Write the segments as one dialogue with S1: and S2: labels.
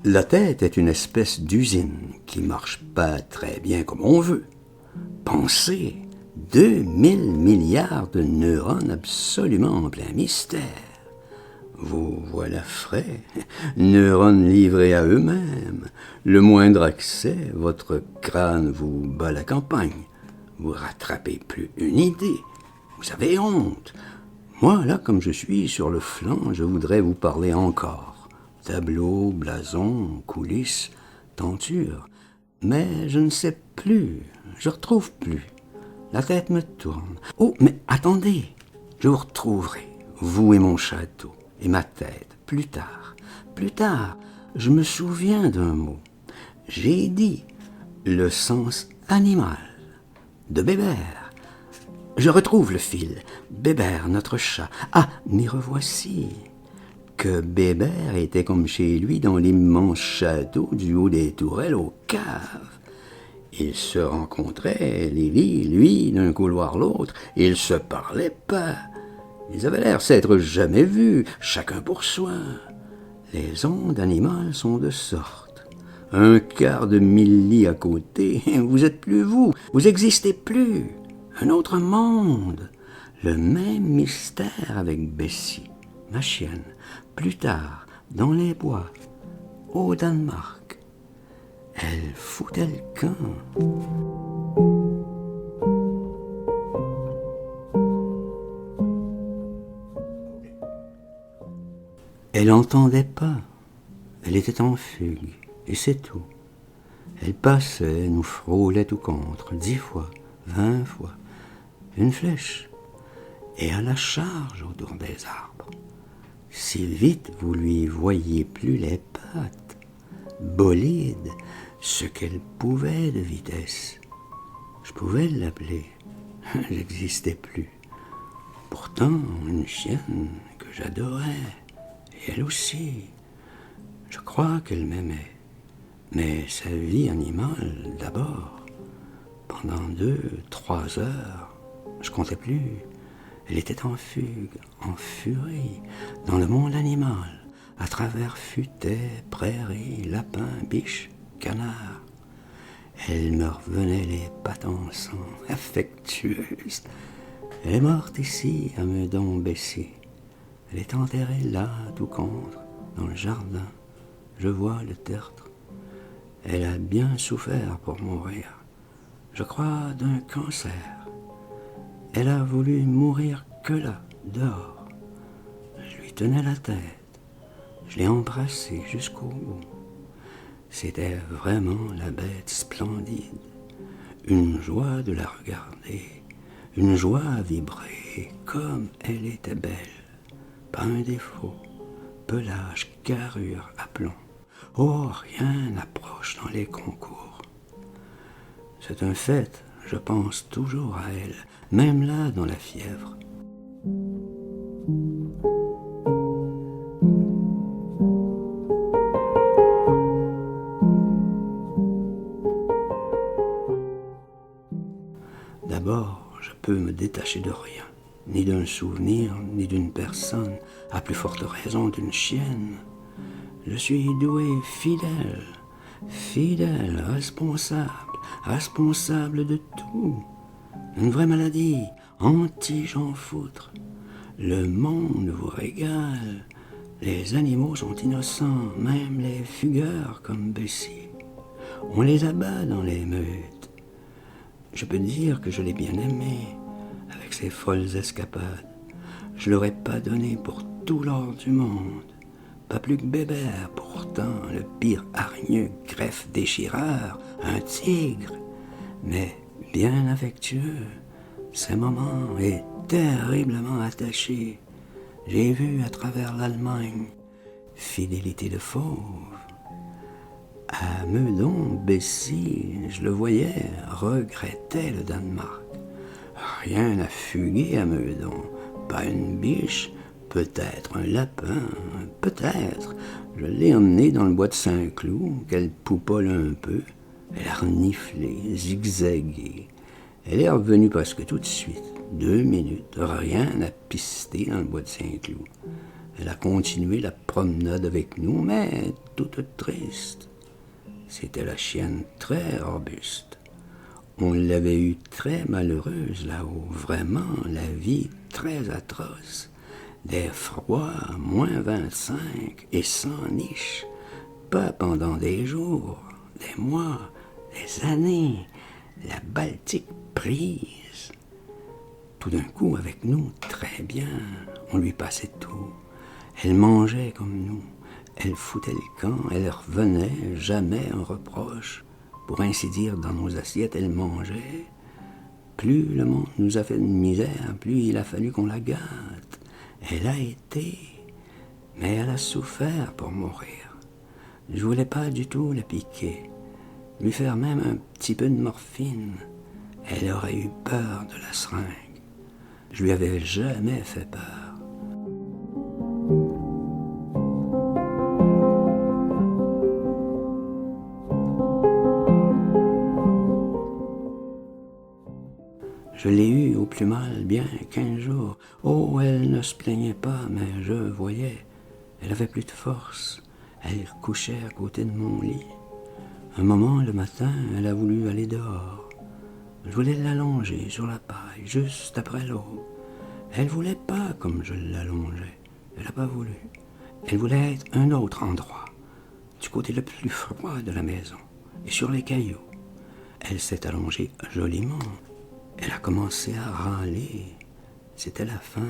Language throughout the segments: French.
S1: La tête est une espèce d'usine qui marche pas très bien comme on veut. Pensez, 2000 milliards de neurones absolument en plein mystère. Vous voilà frais, neurones livrés à eux-mêmes. Le moindre accès, votre crâne vous bat la campagne. Vous rattrapez plus une idée. Vous avez honte. Moi, là, comme je suis sur le flanc, je voudrais vous parler encore. Tableau, blason, coulisses, tenture. Mais je ne sais plus, je retrouve plus. La tête me tourne. Oh, mais attendez, je vous retrouverai, vous et mon château, et ma tête, plus tard. Plus tard, je me souviens d'un mot. J'ai dit le sens animal de Bébert. Je retrouve le fil. Bébert, notre chat. Ah, m'y revoici. Que Bébert était comme chez lui dans l'immense château du haut des tourelles aux caves. Ils se rencontraient, Lily, lui, d'un couloir l'autre, et ils se parlaient pas. Ils avaient l'air s'être jamais vus, chacun pour soi. Les ondes animales sont de sorte. Un quart de milli à côté, vous êtes plus vous existez plus. Un autre monde, le même mystère avec Bessie, ma chienne, plus tard, dans les bois, au Danemark. Elle foutait le camp. Elle n'entendait pas, elle était en fugue, et c'est tout. Elle passait, nous frôlait tout contre, 10 fois, 20 fois, une flèche, et à la charge autour des arbres. Si vite vous lui voyiez plus les pattes, bolide, ce qu'elle pouvait de vitesse. Je pouvais l'appeler, j'existais plus. Pourtant, une chienne que j'adorais, et elle aussi. Je crois qu'elle m'aimait, mais sa vie animale d'abord. Pendant 2, 3 heures, je comptais plus. Elle était en fugue, en furie, dans le monde animal, à travers futaies, prairies, lapins, biches, canards. Elle me revenait les pattes en sang, affectueuse. Elle est morte ici, à Meudon-Bessy. Elle est enterrée là, tout contre, dans le jardin. Je vois le tertre. Elle a bien souffert pour mourir. Je crois d'un cancer. Elle a voulu mourir que là, dehors. Je lui tenais la tête. Je l'ai embrassée jusqu'au bout. C'était vraiment la bête splendide. Une joie de la regarder. Une joie à vibrer, comme elle était belle. Pas un défaut. Pelage, carrure, aplomb. Oh, rien n'approche dans les concours. C'est un fait, je pense toujours à elle, même là dans la fièvre. D'abord, je peux me détacher de rien, ni d'un souvenir, ni d'une personne, à plus forte raison d'une chienne. Je suis doué fidèle, fidèle, responsable de tout. Une vraie maladie, anti-Jean Foutre. Le monde vous régale. Les animaux sont innocents, même les fugueurs comme Bessie. On les abat dans les meutes. Je peux dire que je l'ai bien aimé, avec ses folles escapades. Je l'aurais pas donné pour tout l'or du monde. Pas plus que Bébert, pourtant, le pire hargneux greffe déchireur, un tigre, mais bien affectueux. Ces moments est terriblement attaché. J'ai vu à travers l'Allemagne, fidélité de fauve. À Meudon, Bessie, je le voyais, regrettait le Danemark. Rien à fuguer à Meudon, pas une biche, peut-être un lapin, peut-être. Je l'ai emmenée dans le bois de Saint-Cloud, qu'elle poupole un peu. Elle a reniflé, zigzagué. Elle est revenue presque tout de suite. 2 minutes, rien à pister dans le bois de Saint-Cloud. Elle a continué la promenade avec nous, mais toute triste. C'était la chienne très robuste. On l'avait eue très malheureuse là-haut, vraiment la vie très atroce. Des froids, -25 et sans niche, pas pendant des jours, des mois, des années, la Baltique prise. Tout d'un coup, avec nous, très bien, on lui passait tout. Elle mangeait comme nous, elle foutait le camp, elle revenait, jamais un reproche. Pour ainsi dire, dans nos assiettes, elle mangeait. Plus le monde nous a fait de misère, plus il a fallu qu'on la gâte. Elle a été, mais elle a souffert pour mourir. Je voulais pas du tout la piquer, lui faire même un petit peu de morphine. Elle aurait eu peur de la seringue. Je lui avais jamais fait peur. Je l'ai eue au plus mal bien 15 jours. Oh, elle ne se plaignait pas, mais je voyais. Elle avait plus de force. Elle couchait à côté de mon lit. Un moment, le matin, elle a voulu aller dehors. Je voulais l'allonger sur la paille, juste après l'aube. Elle voulait pas comme je l'allongeais. Elle n'a pas voulu. Elle voulait être un autre endroit, du côté le plus froid de la maison, et sur les cailloux. Elle s'est allongée joliment. Elle a commencé à râler. C'était la fin.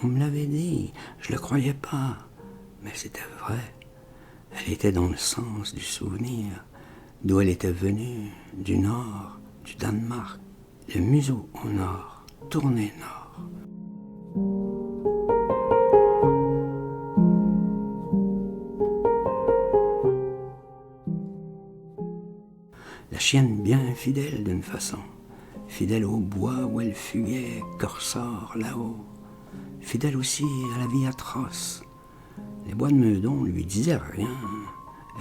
S1: On me l'avait dit. Je ne le croyais pas. Mais c'était vrai. Elle était dans le sens du souvenir, d'où elle était venue, du nord, du Danemark. Le museau au nord, tourné nord. La chienne bien fidèle d'une façon. Fidèle au bois où elle fuguait, corsort là-haut. Fidèle aussi à la vie atroce. Les bois de Meudon lui disaient rien.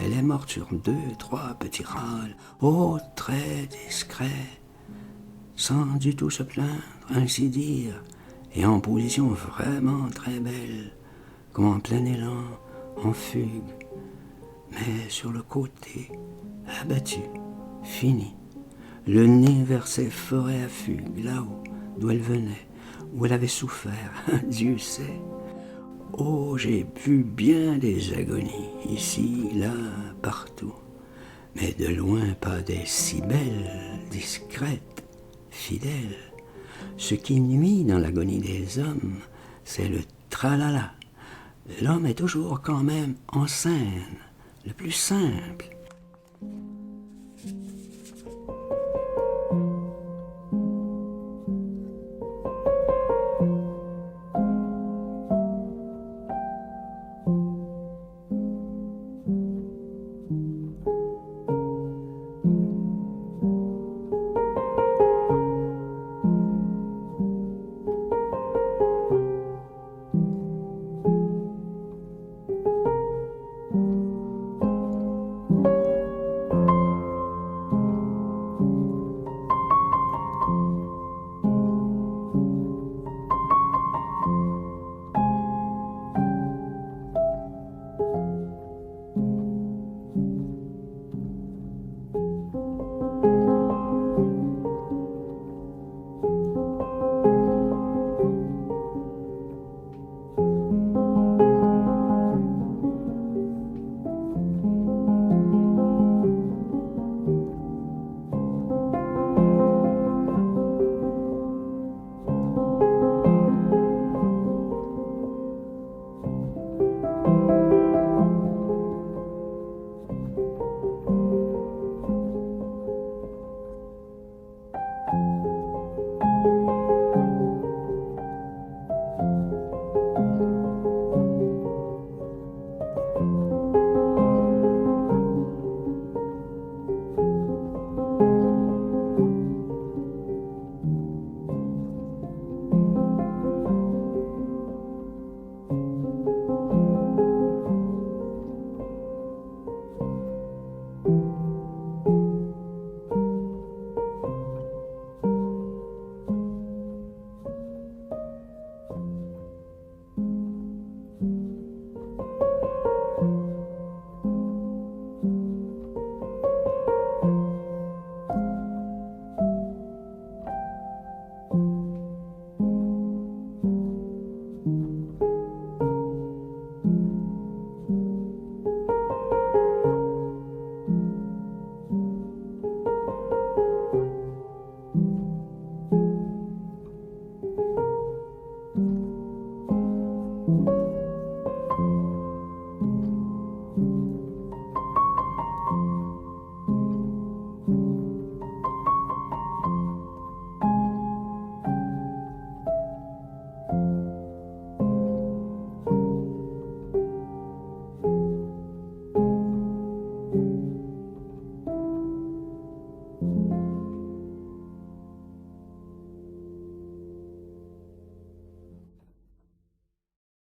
S1: Elle est morte sur 2, 3 petits râles, oh, très discrets, sans du tout se plaindre, ainsi dire, et en position vraiment très belle, comme en plein élan, en fugue, mais sur le côté, abattue, finie. Le nez vers ces forêts à fugue, là-haut, d'où elle venait, où elle avait souffert, Dieu sait. Oh, j'ai vu bien des agonies, ici, là, partout, mais de loin pas des si belles, discrètes, fidèles. Ce qui nuit dans l'agonie des hommes, c'est le tralala. L'homme est toujours quand même en scène, le plus simple.